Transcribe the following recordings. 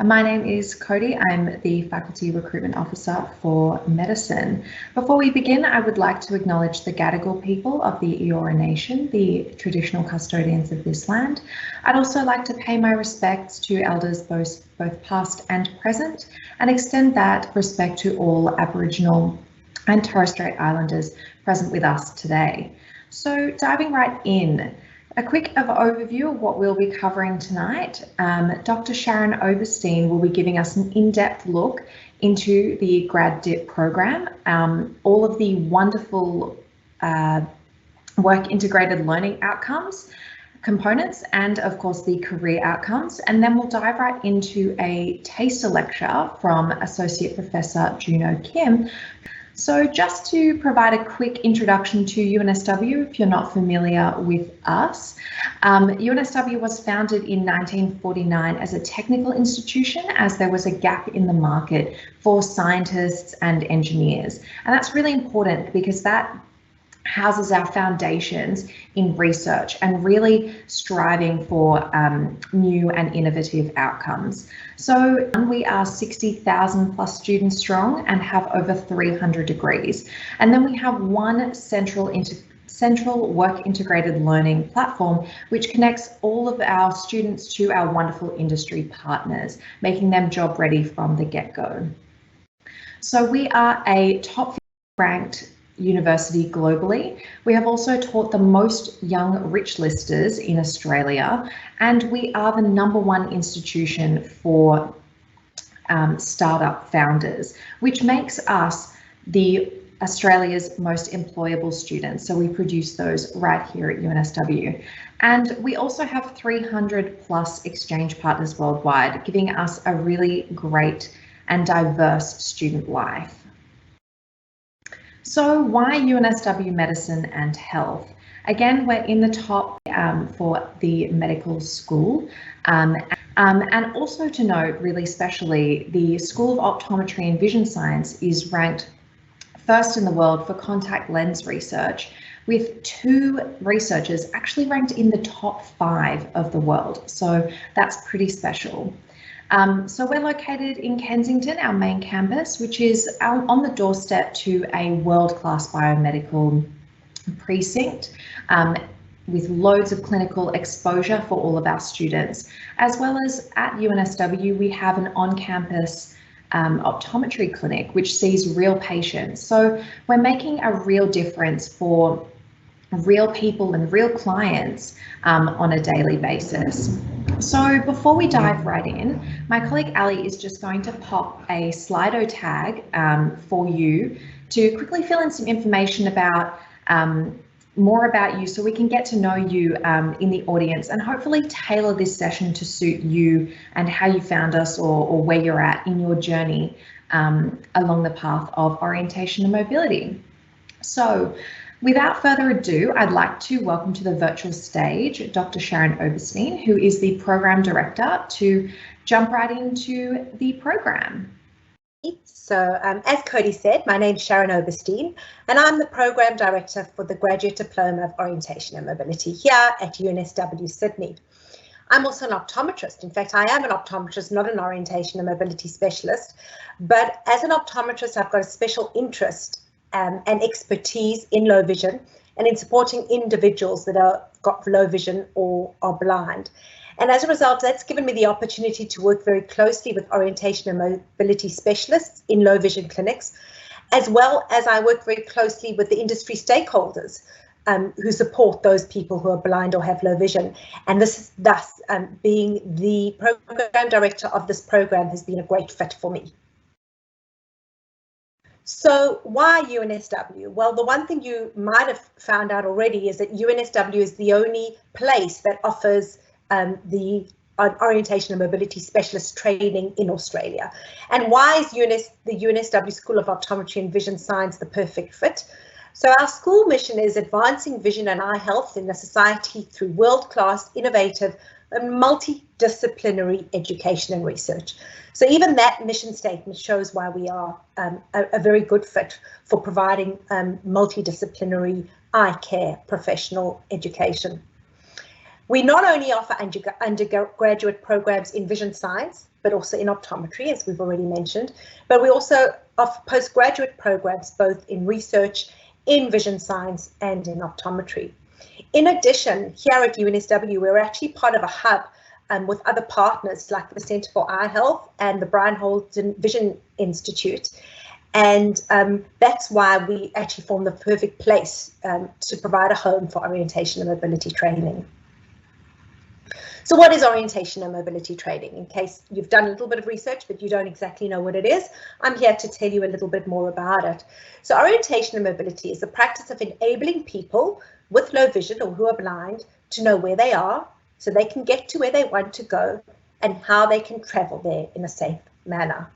My name is Cody. I'm the Faculty Recruitment Officer for Medicine. Before we begin, I would like to acknowledge the Gadigal people of the Eora Nation, the traditional custodians of this land. I'd also like to pay my respects to elders both past and present, and extend that respect to all Aboriginal and Torres Strait Islanders present with us today. So diving right in, a quick overview of what we'll be covering tonight. Dr. Sharon Oberstein will be giving us an in-depth look into the grad dip program, all of the wonderful work integrated learning outcomes, components, and of course the career outcomes. And then we'll dive right into a taster lecture from Associate Professor Juno Kim. So just to provide a quick introduction to UNSW, if you're not familiar with us, UNSW was founded in 1949 as a technical institution, as there was a gap in the market for scientists and engineers. And that's really important because that houses our foundations in research and really striving for new and innovative outcomes. So we are 60,000 plus students strong and have over 300 degrees. And then we have one central work integrated learning platform, which connects all of our students to our wonderful industry partners, making them job ready from the get-go. So we are a top ranked university globally. We have also taught the most young rich listers in Australia, and we are the #1 institution for startup founders, which makes us the Australia's most employable students. So we produce those right here at UNSW. And we also have 300 plus exchange partners worldwide, giving us a really great and diverse student life. So why UNSW Medicine and Health? Again, we're in the top for the medical school. And also to note, really specially, the School of Optometry and Vision Science is ranked first in the world for contact lens research, with 2 researchers actually ranked in the top 5 of the world. So that's pretty special. So we're located in Kensington, our main campus, which is on the doorstep to a world-class biomedical precinct with loads of clinical exposure for all of our students. As well as at UNSW, we have an on-campus optometry clinic, which sees real patients. So we're making a real difference for real people and real clients on a daily basis. So before we dive right in, my colleague Ali is just going to pop a Slido tag for you to quickly fill in some information about more about you, so we can get to know you in the audience and hopefully tailor this session to suit you and how you found us or where you're at in your journey along the path of orientation and mobility. So without further ado, I'd like to welcome to the virtual stage Dr. Sharon Oberstein, who is the Program Director, to jump right into the program. So as Cody said, my name is Sharon Oberstein, and I'm the Program Director for the Graduate Diploma of Orientation and Mobility here at UNSW Sydney. I'm also an optometrist. In fact, I am an optometrist, not an orientation and mobility specialist, but as an optometrist, I've got a special interest and expertise in low vision and in supporting individuals that are got low vision or are blind. And as a result, that's given me the opportunity to work very closely with orientation and mobility specialists in low vision clinics, as well as I work very closely with the industry stakeholders who support those people who are blind or have low vision. And this is thus being the program director of this program has been a great fit for me. So why UNSW? Well, the one thing you might have found out already is that UNSW is the only place that offers the orientation and mobility specialist training in Australia. And why is the UNSW School of Optometry and Vision Science the perfect fit? So our school mission is advancing vision and eye health in the society through world-class, innovative and multidisciplinary education and research. So even that mission statement shows why we are a very good fit for providing multidisciplinary eye care professional education. We not only offer undergraduate programs in vision science, but also in optometry, as we've already mentioned, but we also offer postgraduate programs both in research, in vision science, and in optometry. In addition, here at UNSW, we're actually part of a hub with other partners like the Centre for Eye Health and the Brian Holden Vision Institute. And that's why we actually form the perfect place to provide a home for orientation and mobility training. So what is orientation and mobility training? In case you've done a little bit of research, but you don't exactly know what it is, I'm here to tell you a little bit more about it. So orientation and mobility is the practice of enabling people with low vision or who are blind to know where they are so they can get to where they want to go and how they can travel there in a safe manner.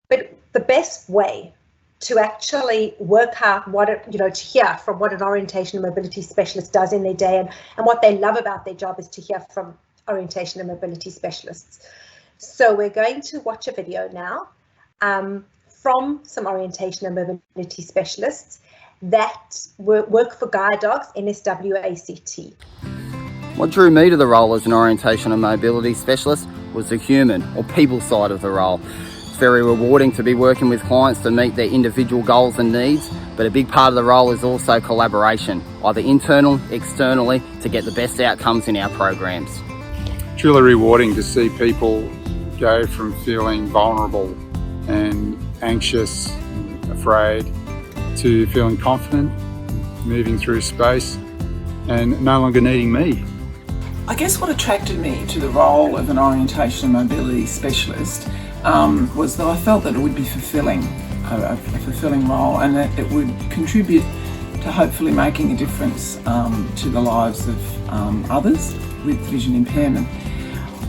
But the best way to actually work out what to hear from what an orientation and mobility specialist does in their day and what they love about their job is to hear from orientation and mobility specialists. So we're going to watch a video now from some orientation and mobility specialists that work for guide dogs, UNSW ACT. What drew me to the role as an orientation and mobility specialist was the human or people side of the role. It's very rewarding to be working with clients to meet their individual goals and needs, but a big part of the role is also collaboration, either internal, externally, to get the best outcomes in our programs. Truly rewarding to see people go from feeling vulnerable and anxious, and afraid, to feeling confident, moving through space and no longer needing me. I guess what attracted me to the role of an orientation and mobility specialist was that I felt that it would be fulfilling, a fulfilling role, and that it would contribute to hopefully making a difference to the lives of others with vision impairment.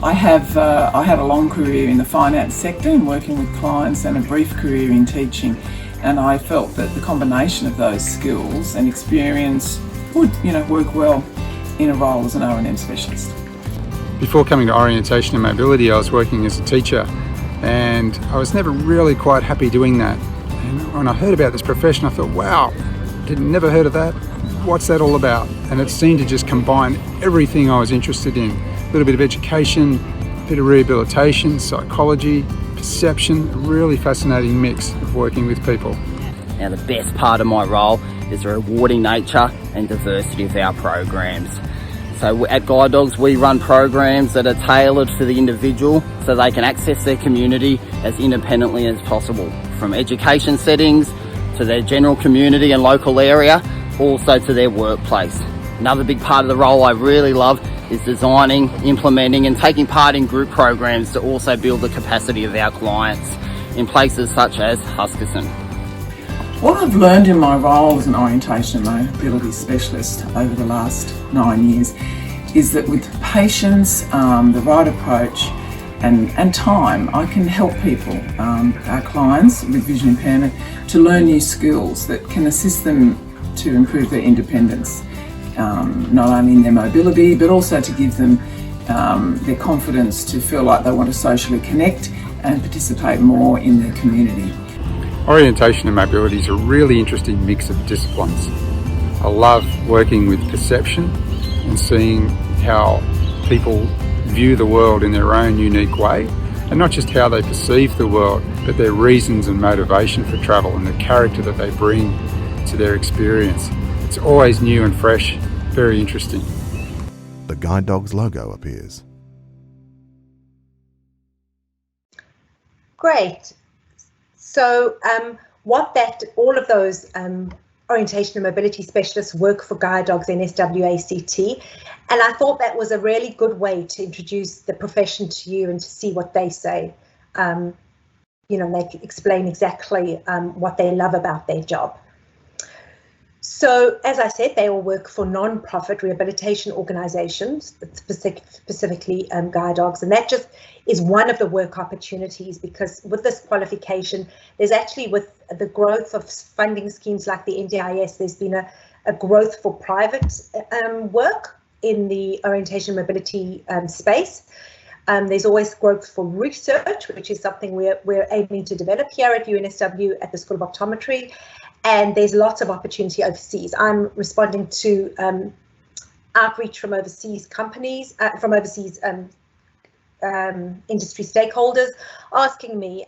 I have a long career in the finance sector and working with clients, and a brief career in teaching, and I felt that the combination of those skills and experience would work well in a role as an O&M specialist. Before coming to orientation and mobility, I was working as a teacher, and I was never really quite happy doing that. And when I heard about this profession, I thought, wow, never heard of that. What's that all about? And it seemed to just combine everything I was interested in. A little bit of education, a bit of rehabilitation, psychology, perception, a really fascinating mix of working with people. Now the best part of my role is the rewarding nature and diversity of our programs. So at Guide Dogs, we run programs that are tailored for the individual so they can access their community as independently as possible, from education settings to their general community and local area, also to their workplace. Another big part of the role I really love is designing, implementing and taking part in group programs to also build the capacity of our clients in places such as Huskisson. What I've learned in my role as an orientation and mobility specialist over the last 9 years is that with patience, the right approach and time, I can help people, our clients with vision impairment, to learn new skills that can assist them to improve their independence, not only in their mobility, but also to give them their confidence to feel like they want to socially connect and participate more in their community. Orientation and mobility is a really interesting mix of disciplines. I love working with perception and seeing how people view the world in their own unique way, and not just how they perceive the world, but their reasons and motivation for travel and the character that they bring to their experience. It's always new and fresh, very interesting. The Guide Dogs logo appears. Great. So all of those orientation and mobility specialists work for Guide Dogs UNSW ACT, and I thought that was a really good way to introduce the profession to you and to see what they say. They explain exactly what they love about their job. So, as I said, they all work for non-profit rehabilitation organisations, specifically Guide Dogs, and that just is one of the work opportunities, because with this qualification, there's actually, with the growth of funding schemes like the NDIS, there's been a growth for private work in the orientation mobility space. There's always growth for research, which is something we're aiming to develop here at UNSW at the School of Optometry. And there's lots of opportunity overseas. I'm responding to outreach from overseas companies, from overseas industry stakeholders asking me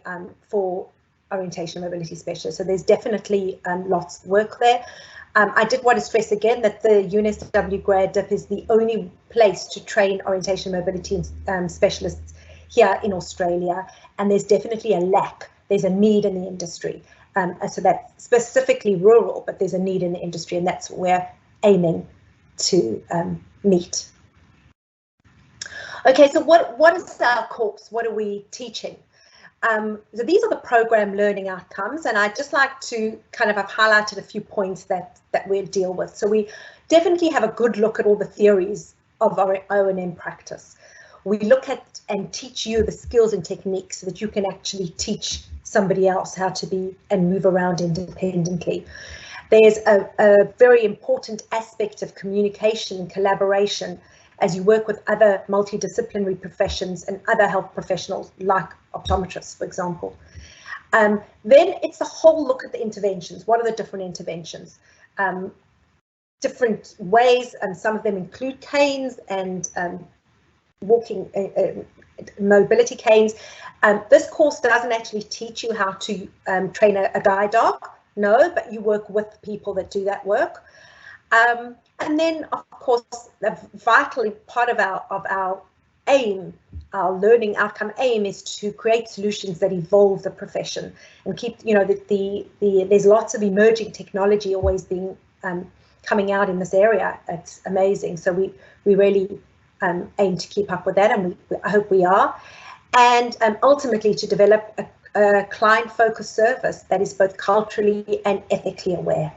for orientation and mobility specialists. So there's definitely lots of work there. I did want to stress again that the UNSW Grad Dip is the only place to train orientation and mobility specialists here in Australia, and there's definitely a lack. There's a need in the industry. So that's specifically rural, but there's a need in the industry, and that's what we're aiming to meet. Okay, so what is our course? What are we teaching? So these are the program learning outcomes, and I'd just like to kind of have highlighted a few points that we deal with. So we definitely have a good look at all the theories of our O&M practice. We look at and teach you the skills and techniques so that you can actually teach somebody else how to be and move around independently. There's a very important aspect of communication and collaboration as you work with other multidisciplinary professions and other health professionals like optometrists, for example. Then it's a whole look at the interventions. What are the different interventions? Different ways, and some of them include canes and walking mobility canes. This course doesn't actually teach you how to train a guide dog, no, but you work with people that do that work. And then, of course, the vital part of our aim, our learning outcome aim, is to create solutions that evolve the profession and keep, you know, there's lots of emerging technology always being coming out in this area. It's amazing. So we really aim to keep up with that, and I hope we are. And ultimately to develop a client-focused service that is both culturally and ethically aware.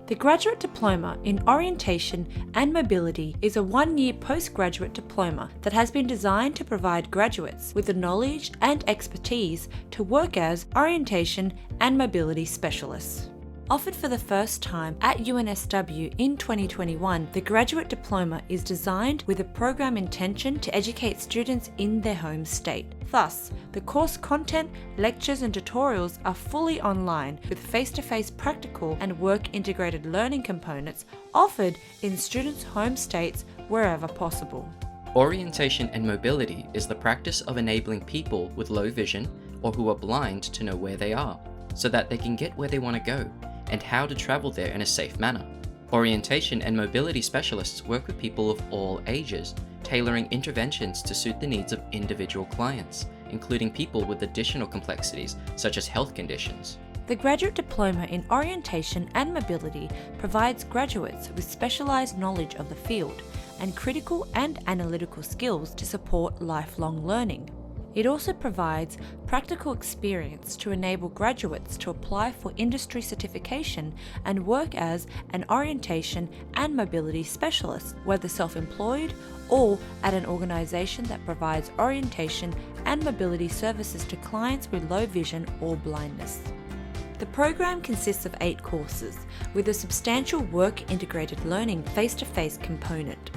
The Graduate Diploma in Orientation and Mobility is a one-year postgraduate diploma that has been designed to provide graduates with the knowledge and expertise to work as orientation and mobility specialists. Offered for the first time at UNSW in 2021, the Graduate Diploma is designed with a program intention to educate students in their home state. Thus, the course content, lectures and tutorials are fully online with face-to-face practical and work-integrated learning components offered in students' home states wherever possible. Orientation and mobility is the practice of enabling people with low vision or who are blind to know where they are, so that they can get where they want to go and how to travel there in a safe manner. Orientation and mobility specialists work with people of all ages, tailoring interventions to suit the needs of individual clients, including people with additional complexities such as health conditions. The Graduate Diploma in Orientation and Mobility provides graduates with specialised knowledge of the field and critical and analytical skills to support lifelong learning. It also provides practical experience to enable graduates to apply for industry certification and work as an orientation and mobility specialist, whether self-employed or at an organisation that provides orientation and mobility services to clients with low vision or blindness. The program consists of 8 courses, with a substantial work-integrated learning face-to-face component.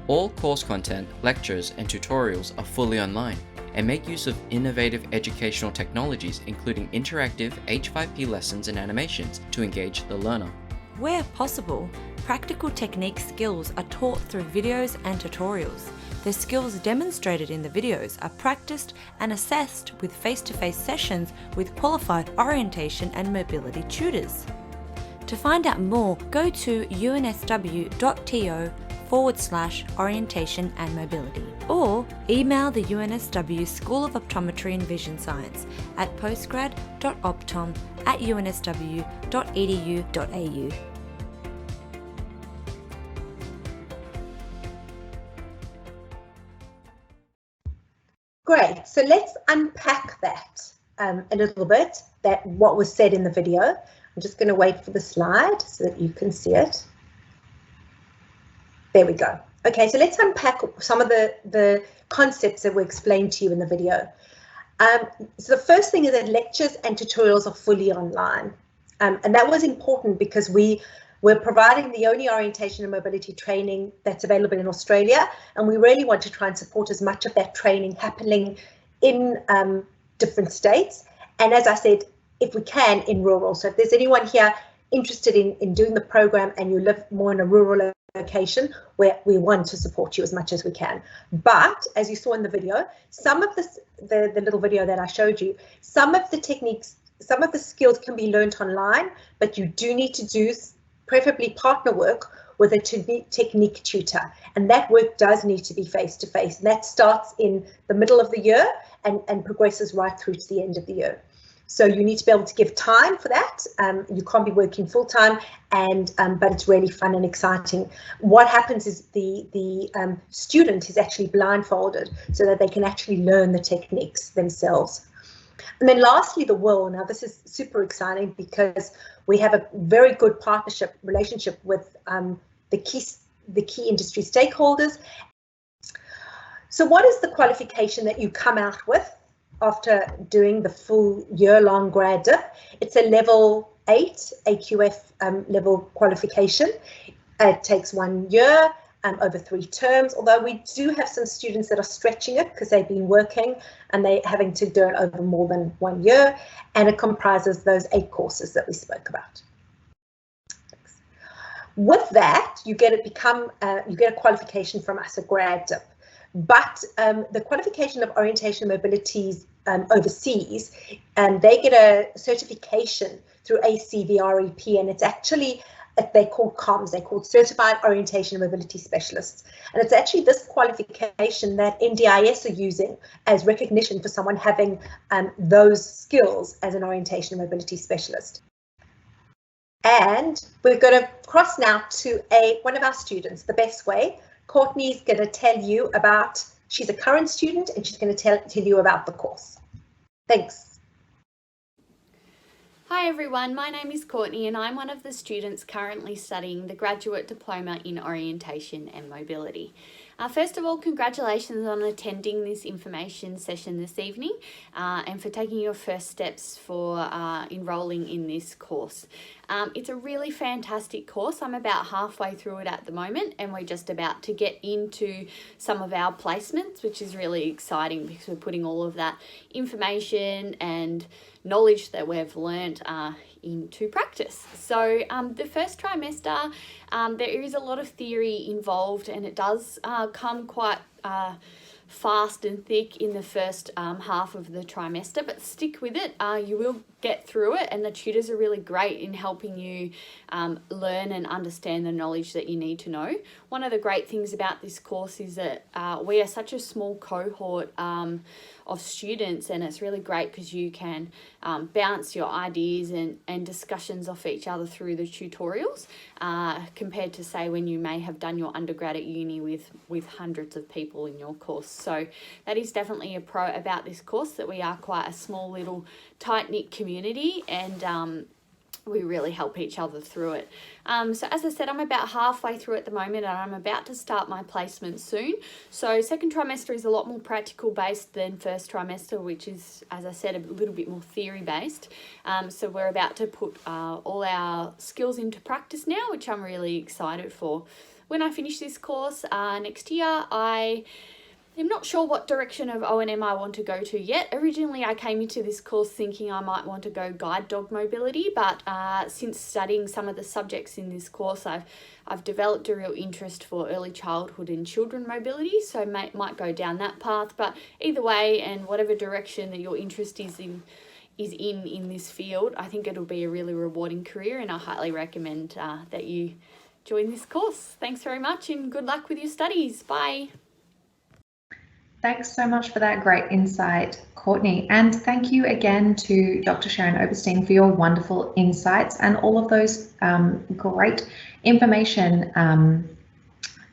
All course content, lectures and tutorials are fully online and make use of innovative educational technologies including interactive H5P lessons and animations to engage the learner. Where possible, practical technique skills are taught through videos and tutorials. The skills demonstrated in the videos are practiced and assessed with face-to-face sessions with qualified orientation and mobility tutors. To find out more, go to unsw.to/orientation and mobility, or email the UNSW School of Optometry and Vision Science at postgrad.optom@unsw.edu.au. Great, so let's unpack that a little bit, what was said in the video. I'm just going to wait for the slide so that you can see it. There we go. Okay, so let's unpack some of the concepts that were explained to you in the video. So the first thing is that lectures and tutorials are fully online. And that was important because we're providing the only orientation and mobility training that's available in Australia, and we really want to try and support as much of that training happening in different states. And as I said, if we can, in rural. So if there's anyone here interested in doing the program and you live more in a rural location, where we want to support you as much as we can. But as you saw in the video, some of the little video that I showed you, some of the techniques, some of the skills can be learned online, but you do need to do preferably partner work with a technique tutor, and that work does need to be face-to-face. That starts in the middle of the year and progresses right through to the end of the year. So you need to be able to give time for that. You can't be working full time, but it's really fun and exciting. What happens is the student is actually blindfolded so that they can actually learn the techniques themselves. And then lastly, the will. Now this is super exciting because we have a very good relationship with the key industry stakeholders. So what is the qualification that you come out with after doing the full year-long grad dip? It's a level 8 AQF level qualification. It takes 1 year, over 3 terms, although we do have some students that are stretching it because they've been working and they're having to do it over more than 1 year, and it comprises those 8 courses that we spoke about. Thanks. With that, you get a qualification from us, a grad dip. But the qualification of orientation and mobilities overseas, they get a certification through ACVREP, and it's actually, they're called COMS, they're called Certified Orientation and Mobility Specialists. And it's actually this qualification that NDIS are using as recognition for someone having those skills as an orientation and mobility specialist. And we're going to cross now to one of our students, the best way. Courtney's going to tell you about, she's a current student and she's going to tell you about the course. Thanks. Hi everyone, my name is Courtney and I'm one of the students currently studying the Graduate Diploma in Orientation and Mobility. First of all, congratulations on attending this information session this evening and for taking your first steps for enrolling in this course. It's a really fantastic course. I'm about halfway through it at the moment and we're just about to get into some of our placements, which is really exciting because we're putting all of that information and knowledge that we've learnt into practice. So the first trimester, there is a lot of theory involved and it does come quite fast and thick in the first half of the trimester, but stick with it. You will get through it, and the tutors are really great in helping you learn and understand the knowledge that you need to know. One of the great things about this course is that we are such a small cohort of students, and it's really great because you can bounce your ideas and discussions off each other through the tutorials compared to, say, when you may have done your undergrad at uni with hundreds of people in your course. So that is definitely a pro about this course, that we are quite a small little tight-knit community, and we really help each other through it. So as I said, I'm about halfway through at the moment and I'm about to start my placement soon. So second trimester is a lot more practical based than first trimester, which is, as I said, a little bit more theory based. So we're about to put all our skills into practice now, which I'm really excited for. When I finish this course next year, I'm not sure what direction of O&M I want to go to yet. Originally, I came into this course thinking I might want to go guide dog mobility, but since studying some of the subjects in this course, I've developed a real interest for early childhood and children mobility, so might go down that path. But either way, and whatever direction that your interest is in this field, I think it'll be a really rewarding career, and I highly recommend that you join this course. Thanks very much and good luck with your studies. Bye. Thanks so much for that great insight, Courtney. And thank you again to Dr. Sharon Oberstein for your wonderful insights and all of those great information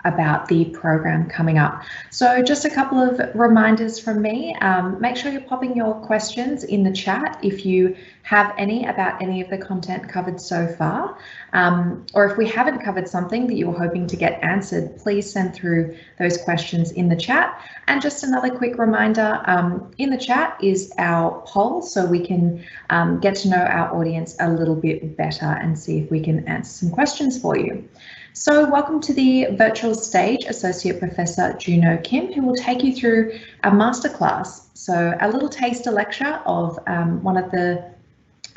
about the program coming up. So just a couple of reminders from me. Make sure you're popping your questions in the chat if you have any about any of the content covered so far, or if we haven't covered something that you were hoping to get answered, please send through those questions in the chat. And just another quick reminder, in the chat is our poll, so we can get to know our audience a little bit better and see if we can answer some questions for you. So welcome to the virtual stage, Associate Professor Juno Kim, who will take you through a masterclass. So a little taster lecture of one of the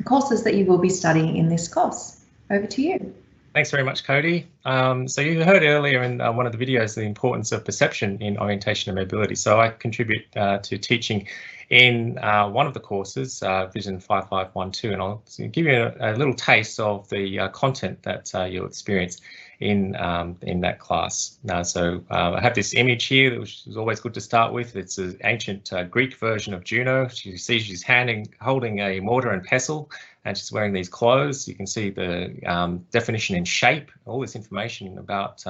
courses that you will be studying in this course. Over to you. Thanks very much, Cody. So you heard earlier in one of the videos the importance of perception in orientation and mobility. So I contribute to teaching in one of the courses, Vision 5512, and I'll give you a little taste of the content that you'll experience in that class. So I have this image here, which is always good to start with. It's an ancient Greek version of Juno. You see she's holding a mortar and pestle, and she's wearing these clothes. You can see the definition in shape, all this information about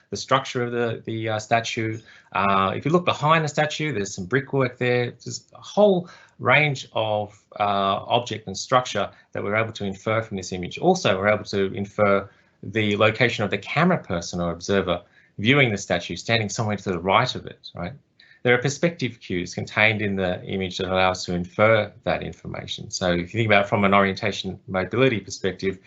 the structure of the statue. If you look behind the statue, there's some brickwork there. There's a whole range of object and structure that we're able to infer from this image. Also, we're able to infer the location of the camera person or observer viewing the statue, standing somewhere to the right of it, right? There are perspective cues contained in the image that allow us to infer that information. So if you think about it from an orientation mobility perspective,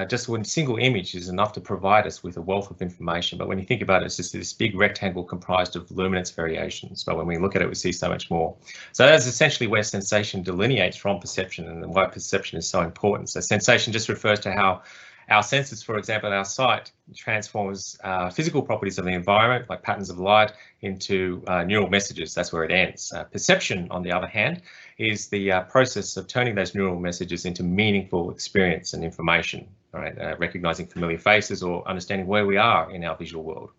just one single image is enough to provide us with a wealth of information. But when you think about it, it's just this big rectangle comprised of luminance variations. But when we look at it, we see so much more. So that's essentially where sensation delineates from perception and why perception is so important. So sensation just refers to how our senses, for example, our sight transforms physical properties of the environment, like patterns of light, into neural messages. That's where it ends. Perception, on the other hand, is the process of turning those neural messages into meaningful experience and information, right? Recognizing familiar faces or understanding where we are in our visual world.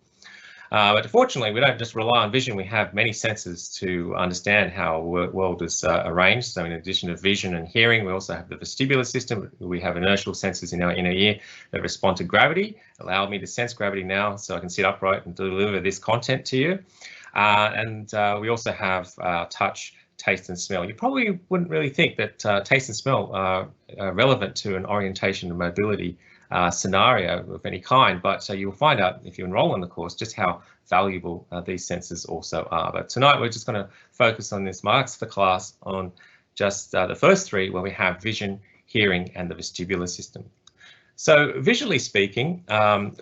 But fortunately, we don't just rely on vision. We have many senses to understand how our world is arranged. So in addition to vision and hearing, we also have the vestibular system. We have inertial sensors in our inner ear that respond to gravity, allow me to sense gravity now so I can sit upright and deliver this content to you. And we also have touch, taste and smell. You probably wouldn't really think that taste and smell are relevant to an orientation and mobility scenario of any kind, but you'll find out if you enroll in the course just how valuable these senses also are. But tonight we're just going to focus on this masterclass on just the first three, where we have vision, hearing and the vestibular system. So visually speaking,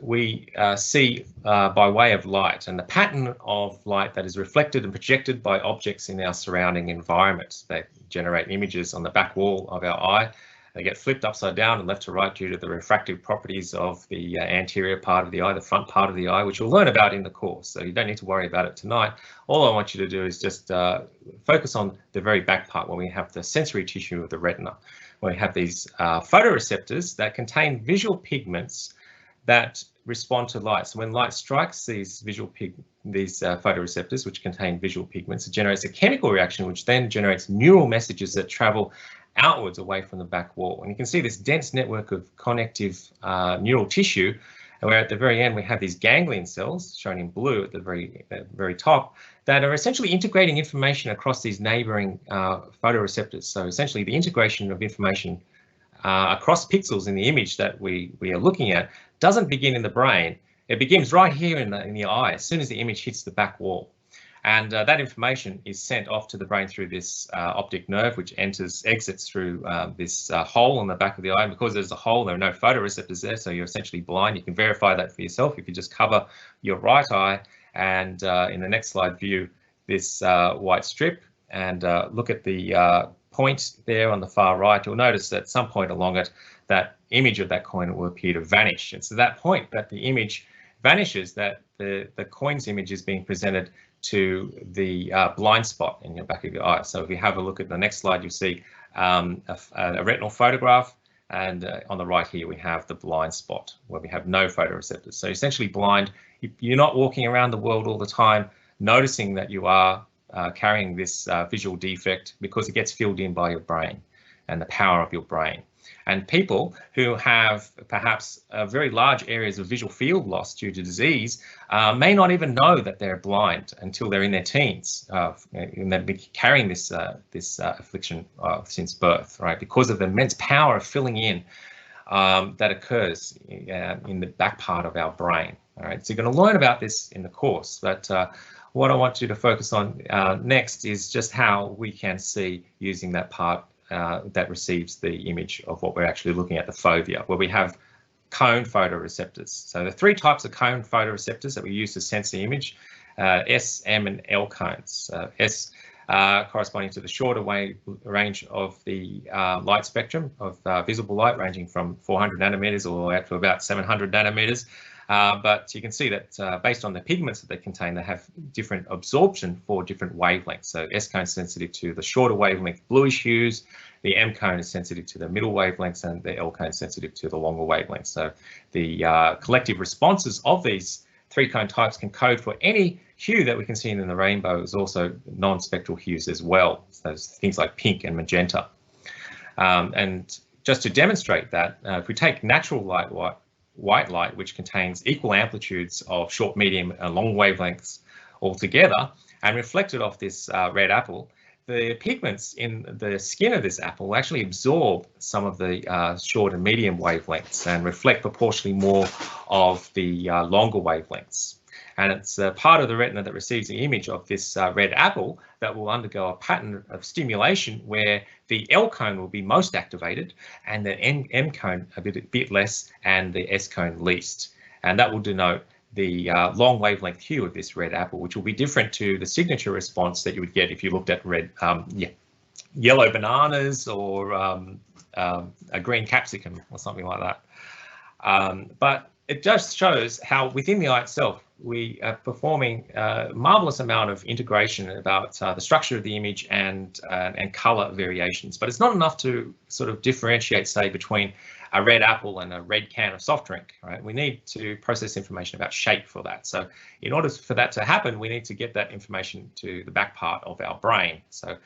we see by way of light, and the pattern of light that is reflected and projected by objects in our surrounding environment. They generate images on the back wall of our eye. They get flipped upside down and left to right due to the refractive properties of the anterior part of the eye, the front part of the eye, which we'll learn about in the course. So you don't need to worry about it tonight. All I want you to do is just focus on the very back part where we have the sensory tissue of the retina, where we have these photoreceptors that contain visual pigments that respond to light. So when light strikes these photoreceptors, which contain visual pigments, it generates a chemical reaction, which then generates neural messages that travel outwards away from the back wall. And you can see this dense network of connective neural tissue, and where at the very end we have these ganglion cells shown in blue at the very top that are essentially integrating information across these neighboring photoreceptors. So essentially the integration of information across pixels in the image that we are looking at doesn't begin in the brain. It begins right here in the eye as soon as the image hits the back wall. And that information is sent off to the brain through this optic nerve, which exits through this hole on the back of the eye. And because there's a hole, there are no photoreceptors there, so you're essentially blind. You can verify that for yourself if you just cover your right eye and in the next slide view this white strip and look at the point there on the far right. You'll notice that at some point along it, that image of that coin will appear to vanish. It's at that point that the image vanishes that the coin's image is being presented to the blind spot in your back of your eye. So if you have a look at the next slide, you'll see a retinal photograph, and on the right here we have the blind spot where we have no photoreceptors. So essentially blind. You're not walking around the world all the time noticing that you are carrying this visual defect, because it gets filled in by your brain and the power of your brain. And people who have perhaps very large areas of visual field loss due to disease may not even know that they're blind until they're in their teens, and they've been carrying this affliction since birth, right? Because of the immense power of filling in that occurs in the back part of our brain. All right, so you're going to learn about this in the course, but what I want you to focus on next is just how we can see using that part that receives the image of what we're actually looking at, the fovea, where we have cone photoreceptors. So the 3 types of cone photoreceptors that we use to sense the image, S, M, and L cones. S corresponding to the shorter range of the light spectrum of visible light, ranging from 400 nanometers all the way up to about 700 nanometers. But you can see that based on the pigments that they contain, they have different absorption for different wavelengths. So S cone is sensitive to the shorter wavelength bluish hues, the M cone is sensitive to the middle wavelengths, and the L cone is sensitive to the longer wavelengths. So the collective responses of these 3 cone types can code for any hue that we can see in the rainbow, as also non-spectral hues as well. So things like pink and magenta. And just to demonstrate that, if we take natural light, white light, which contains equal amplitudes of short, medium, and long wavelengths altogether, and reflect it off this red apple, the pigments in the skin of this apple will actually absorb some of the short and medium wavelengths and reflect proportionally more of the longer wavelengths. And it's part of the retina that receives the image of this red apple that will undergo a pattern of stimulation where the L cone will be most activated and the M cone a bit less and the S cone least. And that will denote the long wavelength hue of this red apple, which will be different to the signature response that you would get if you looked at yellow bananas or a green capsicum or something like that. But it just shows how within the eye itself, we are performing a marvelous amount of integration about the structure of the image and color variations. But it's not enough to sort of differentiate, say, between a red apple and a red can of soft drink, right? We need to process information about shape for that. So in order for that to happen, we need to get that information to the back part of our brain. So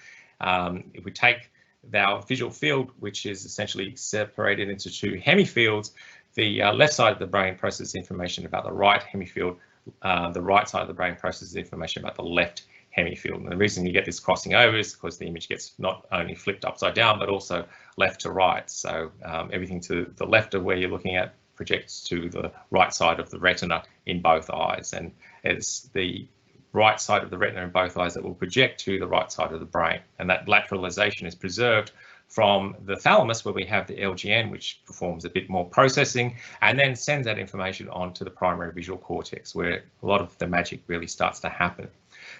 if we take our visual field, which is essentially separated into 2 hemifields, the left side of the brain processes information about the right hemifield. The right side of the brain processes information about the left hemifield. And the reason you get this crossing over is because the image gets not only flipped upside down, but also left to right. So everything to the left of where you're looking at projects to the right side of the retina in both eyes. And it's the right side of the retina in both eyes that will project to the right side of the brain. And that lateralization is preserved from the thalamus, where we have the LGN, which performs a bit more processing and then sends that information on to the primary visual cortex, where a lot of the magic really starts to happen.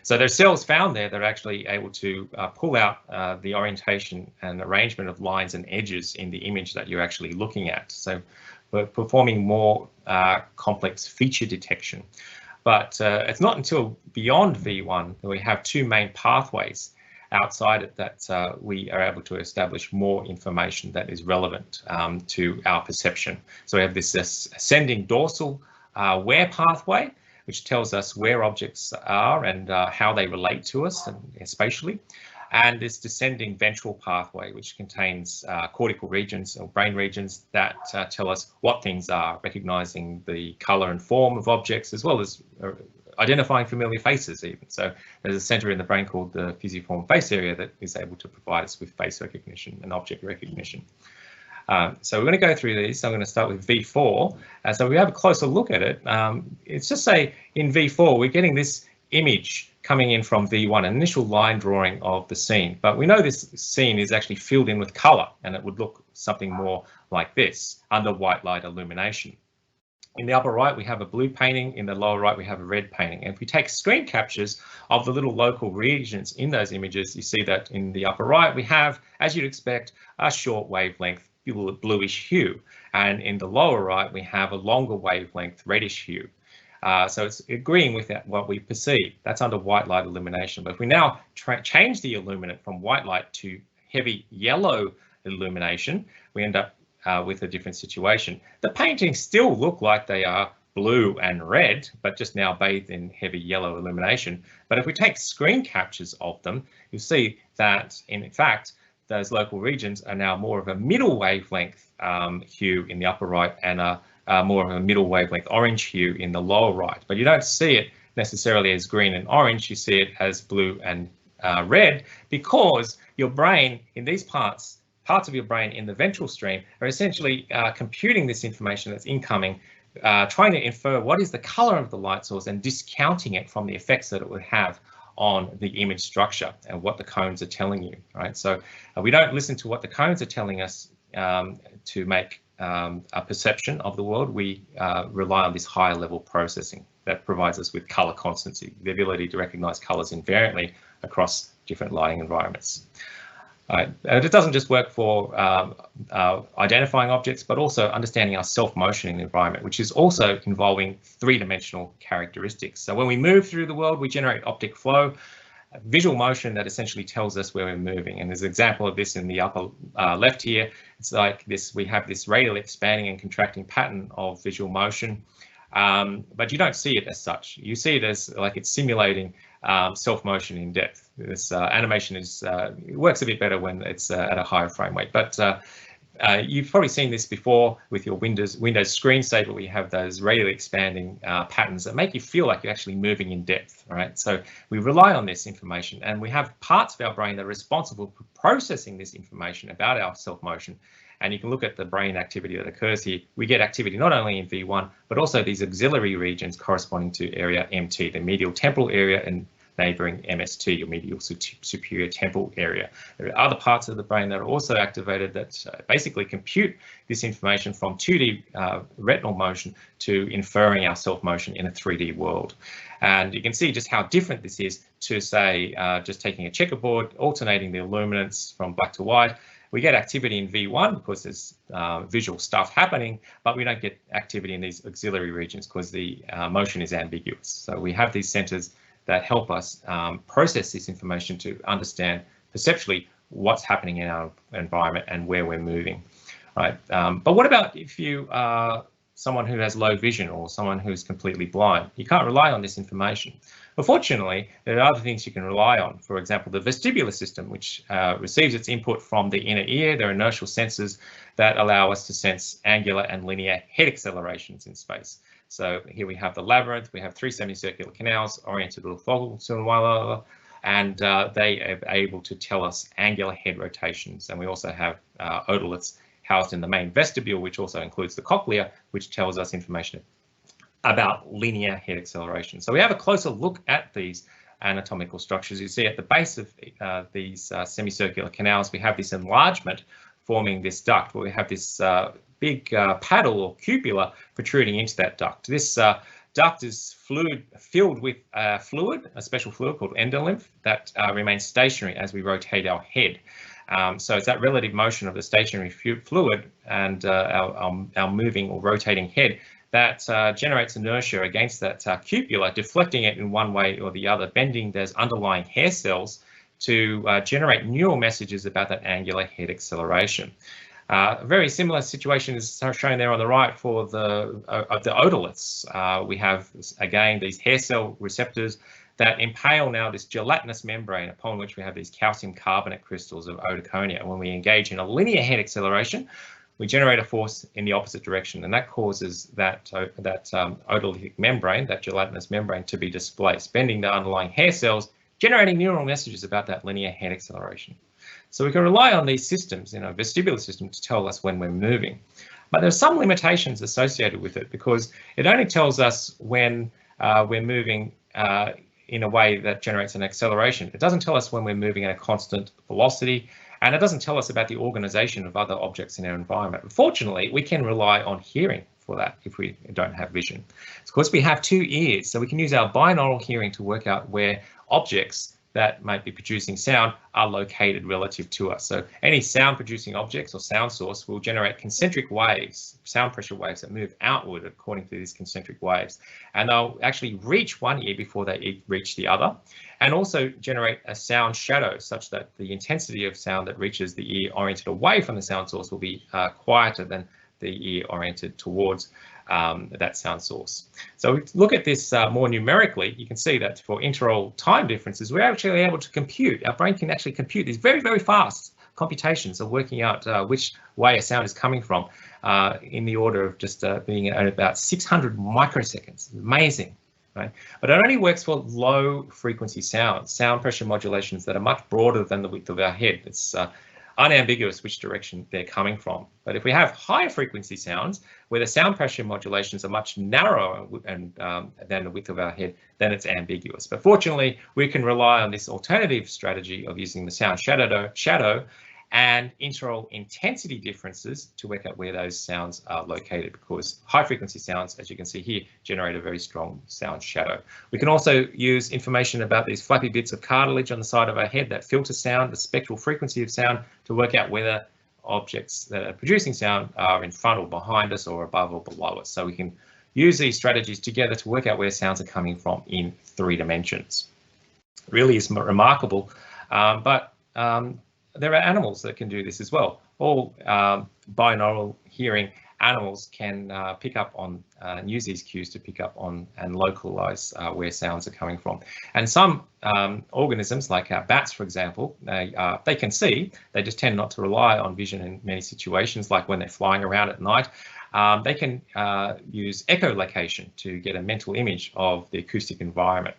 So there's cells found there that are actually able to pull out the orientation and arrangement of lines and edges in the image that you're actually looking at. So we're performing more complex feature detection. But it's not until beyond V1 that we have 2 main pathways outside it that we are able to establish more information that is relevant to our perception. So we have this ascending dorsal where pathway, which tells us where objects are and how they relate to us spatially, and this descending ventral pathway, which contains cortical regions or brain regions that tell us what things are, recognizing the color and form of objects, as well as identifying familiar faces even. So there's a center in the brain called the fusiform face area that is able to provide us with face recognition and object recognition. So we're going to go through these. So I'm going to start with V4. So we have a closer look at it. It's just say in V4, we're getting this image coming in from V1, an initial line drawing of the scene. But we know this scene is actually filled in with color, and it would look something more like this under white light illumination. In the upper right, we have a blue painting. In the lower right, we have a red painting. And if we take screen captures of the little local regions in those images, you see that in the upper right, we have, as you'd expect, a short wavelength bluish hue. And in the lower right, we have a longer wavelength reddish hue. So it's agreeing with that, what we perceive. That's under white light illumination. But if we now change the illuminant from white light to heavy yellow illumination, we end up with a different situation. The paintings still look like they are blue and red, but just now bathed in heavy yellow illumination. But if we take screen captures of them, you'll see that in fact, those local regions are now more of a middle wavelength hue in the upper right and more of a middle wavelength orange hue in the lower right. But you don't see it necessarily as green and orange, you see it as blue and red, because your brain in these parts of your brain in the ventral stream are essentially computing this information that's incoming, trying to infer what is the color of the light source and discounting it from the effects that it would have on the image structure and what the cones are telling you, right? So we don't listen to what the cones are telling us to make a perception of the world, we rely on this higher level processing that provides us with colour constancy, the ability to recognise colours invariantly across different lighting environments. It doesn't just work for identifying objects, but also understanding our self-motion in the environment, which is also involving three-dimensional characteristics. So when we move through the world, we generate optic flow, visual motion that essentially tells us where we're moving. And there's an example of this in the upper left here. It's like this, we have this radially expanding and contracting pattern of visual motion, but you don't see it as such. You see it as like it's simulating self-motion in depth. This animation is it works a bit better when it's at a higher frame rate, but you've probably seen this before with your Windows screensaver, where you have those radially expanding patterns that make you feel like you're actually moving in depth, right? So we rely on this information, and we have parts of our brain that are responsible for processing this information about our self-motion. And you can look at the brain activity that occurs here. We get activity not only in V1, but also these auxiliary regions corresponding to area MT, the medial temporal area, and neighbouring MST, or medial superior temporal area. There are other parts of the brain that are also activated that basically compute this information from 2D retinal motion to inferring our self-motion in a 3D world. And you can see just how different this is to, say, just taking a checkerboard, alternating the illuminance from black to white. We get activity in V1 because there's visual stuff happening, but we don't get activity in these auxiliary regions because the motion is ambiguous. So we have these centres that help us process this information to understand perceptually what's happening in our environment and where we're moving, right? But what about if you are someone who has low vision or someone who's completely blind? You can't rely on this information. Unfortunately, there are other things you can rely on. For example, the vestibular system, which receives its input from the inner ear. There are inertial sensors that allow us to sense angular and linear head accelerations in space. So here we have the labyrinth, we have 3 semicircular canals oriented orthogonal to one another, and they are able to tell us angular head rotations. And we also have otoliths housed in the main vestibule, which also includes the cochlea, which tells us information about linear head acceleration. So we have a closer look at these anatomical structures. You see at the base of these semicircular canals, we have this enlargement forming this duct, where we have this big paddle or cupula protruding into that duct. This duct is filled with fluid, a special fluid called endolymph that remains stationary as we rotate our head. So it's that relative motion of the stationary fluid and our moving or rotating head that generates inertia against that cupula, deflecting it in one way or the other, bending those underlying hair cells to generate neural messages about that angular head acceleration. A very similar situation is shown there on the right for the otoliths. We have, again, these hair cell receptors that impale now this gelatinous membrane upon which we have these calcium carbonate crystals of otoconia. When we engage in a linear head acceleration, we generate a force in the opposite direction, and that causes that otolithic membrane, that gelatinous membrane, to be displaced, bending the underlying hair cells, generating neural messages about that linear head acceleration. So we can rely on these systems, vestibular system, to tell us when we're moving. But there are some limitations associated with it, because it only tells us when we're moving in a way that generates an acceleration. It doesn't tell us when we're moving at a constant velocity, and it doesn't tell us about the organization of other objects in our environment. Unfortunately, we can rely on hearing for that if we don't have vision. Of course, we have 2 ears, so we can use our binaural hearing to work out where objects that might be producing sound are located relative to us. So any sound producing objects or sound source will generate concentric waves, sound pressure waves that move outward according to these concentric waves. And they'll actually reach one ear before they reach the other, and also generate a sound shadow such that the intensity of sound that reaches the ear oriented away from the sound source will be quieter than the ear oriented towards that sound source. So we look at this more numerically. You can see that for interval time differences, we're actually able to compute. Our brain can actually compute these very, very fast computations of working out which way a sound is coming from in the order of just being at about 600 microseconds. Amazing, right? But it only works for low frequency sounds, sound pressure modulations that are much broader than the width of our head. It's unambiguous which direction they're coming from. But if we have higher frequency sounds where the sound pressure modulations are much narrower and than the width of our head, then it's ambiguous. But fortunately, we can rely on this alternative strategy of using the sound shadow and interoral intensity differences to work out where those sounds are located, because high frequency sounds, as you can see here, generate a very strong sound shadow. We can also use information about these flappy bits of cartilage on the side of our head that filter sound, the spectral frequency of sound, to work out whether objects that are producing sound are in front or behind us or above or below us. So we can use these strategies together to work out where sounds are coming from in 3 dimensions. It really is remarkable, but there are animals that can do this as well. All binaural hearing animals can pick up on and use these cues to pick up on and localize where sounds are coming from. And some organisms, like bats, for example, they can see. They just tend not to rely on vision in many situations, like when they're flying around at night. They can use echolocation to get a mental image of the acoustic environment.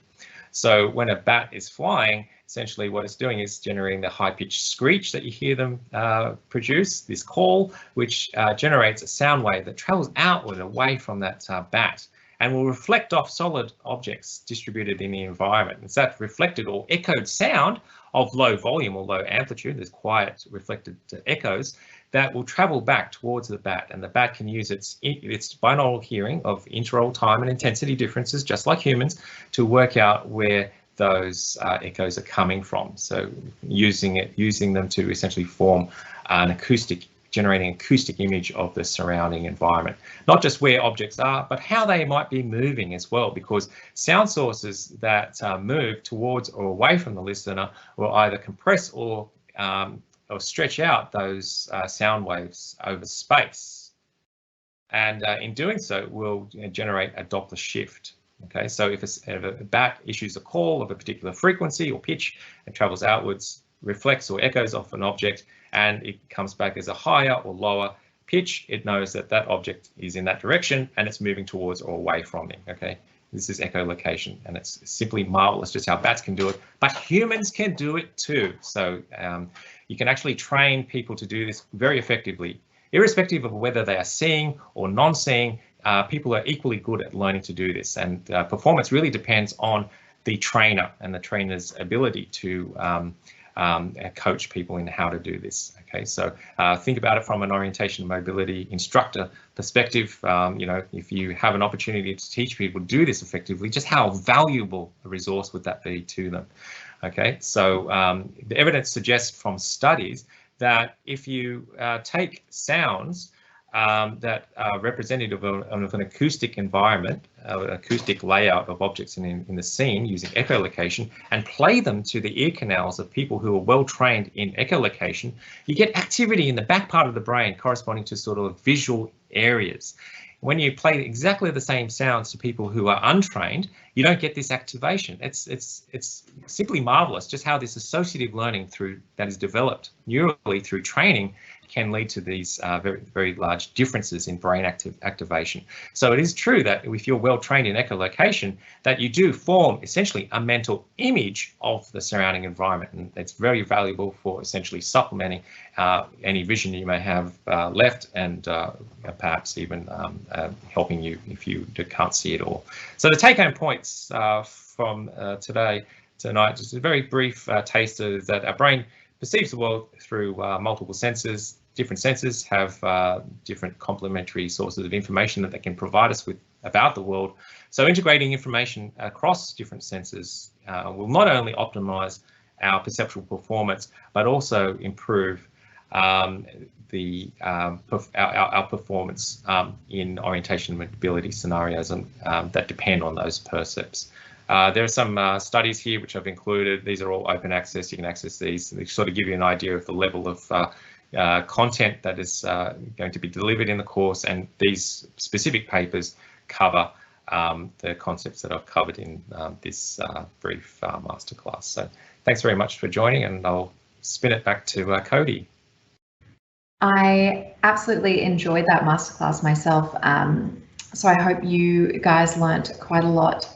So when a bat is flying, essentially what it's doing is generating the high-pitched screech that you hear them produce, this call, which generates a sound wave that travels outward away from that bat and will reflect off solid objects distributed in the environment. It's that reflected or echoed sound of low volume or low amplitude, there's quiet reflected echoes, that will travel back towards the bat, and the bat can use its binaural hearing of interoral time and intensity differences, just like humans, to work out where those echoes are coming from. So using them to essentially form an generating acoustic image of the surrounding environment. Not just where objects are, but how they might be moving as well, because sound sources that move towards or away from the listener will either compress or stretch out those sound waves over space. And in doing so, will generate a Doppler shift. Okay, so if a bat issues a call of a particular frequency or pitch and travels outwards, reflects or echoes off an object, and it comes back as a higher or lower pitch, it knows that that object is in that direction and it's moving towards or away from it. Okay, this is echolocation, and it's simply marvelous just how bats can do it, but humans can do it too. So you can actually train people to do this very effectively, irrespective of whether they are seeing or non-seeing. People are equally good at learning to do this, and performance really depends on the trainer and the trainer's ability to coach people in how to do this. Okay, so think about it from an orientation and mobility instructor perspective. You know, if you have an opportunity to teach people to do this effectively, just how valuable a resource would that be to them? Okay, so the evidence suggests from studies that if you take sounds that are representative of an acoustic environment, an acoustic layout of objects in the scene using echolocation, and play them to the ear canals of people who are well trained in echolocation, you get activity in the back part of the brain corresponding to sort of visual areas. When you play exactly the same sounds to people who are untrained, you don't get this activation. It's simply marvelous just how this associative learning that is developed neurally through training can lead to these very, very large differences in brain activation. So it is true that if you're well trained in echolocation, that you do form essentially a mental image of the surrounding environment, and it's very valuable for essentially supplementing any vision you may have left, and perhaps even helping you if you can't see it all. So the take-home points from tonight, just a very brief taster, is that our brain perceives the world through multiple senses. Different senses have different complementary sources of information that they can provide us with about the world. So integrating information across different senses will not only optimize our perceptual performance, but also improve our performance in orientation and mobility scenarios that depend on those percepts. There are some studies here which I've included. These are all open access. You can access these. They sort of give you an idea of the level of content that is going to be delivered in the course, and these specific papers cover the concepts that I've covered in this brief masterclass. So thanks very much for joining, and I'll spin it back to Cody. I absolutely enjoyed that masterclass myself. So I hope you guys learnt quite a lot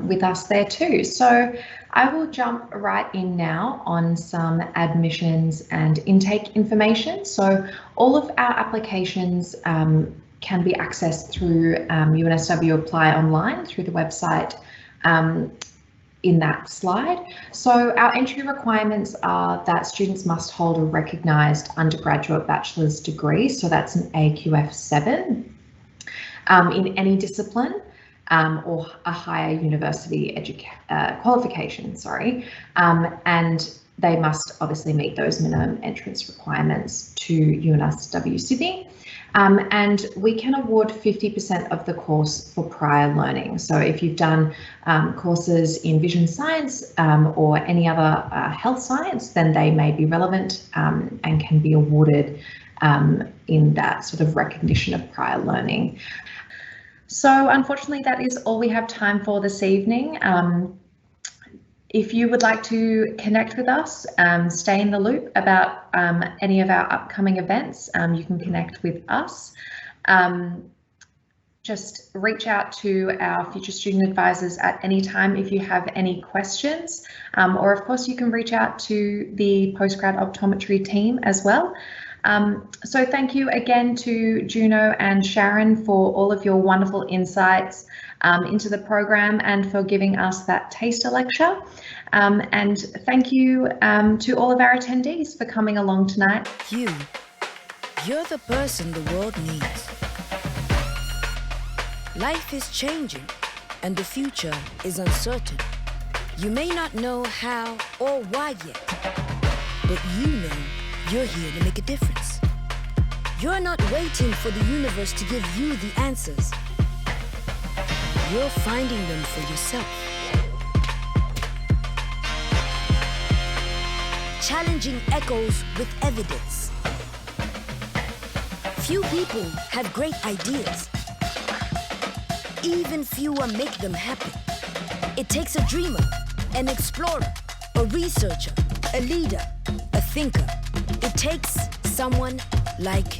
with us there too. So I will jump right in now on some admissions and intake information. So all of our applications can be accessed through UNSW Apply Online through the website in that slide. So our entry requirements are that students must hold a recognised undergraduate bachelor's degree, so that's an AQF 7 in any discipline, or a higher university qualification, and they must obviously meet those minimum entrance requirements to UNSW Sydney. And we can award 50% of the course for prior learning. So if you've done courses in vision science or any other health science, then they may be relevant and can be awarded in that sort of recognition of prior learning. So unfortunately, that is all we have time for this evening. If you would like to connect with us, stay in the loop about any of our upcoming events, you can connect with us. Just reach out to our future student advisors at any time if you have any questions, or of course you can reach out to the postgrad optometry team as well. So thank you again to Juno and Sharon for all of your wonderful insights into the program and for giving us that taster lecture. And thank you to all of our attendees for coming along tonight. You're the person the world needs. Life is changing and the future is uncertain. You may not know how or why yet, but you know you're here to make a difference. You're not waiting for the universe to give you the answers. You're finding them for yourself. Challenging echoes with evidence. Few people have great ideas. Even fewer make them happen. It takes a dreamer, an explorer, a researcher, a leader, a thinker. It takes someone like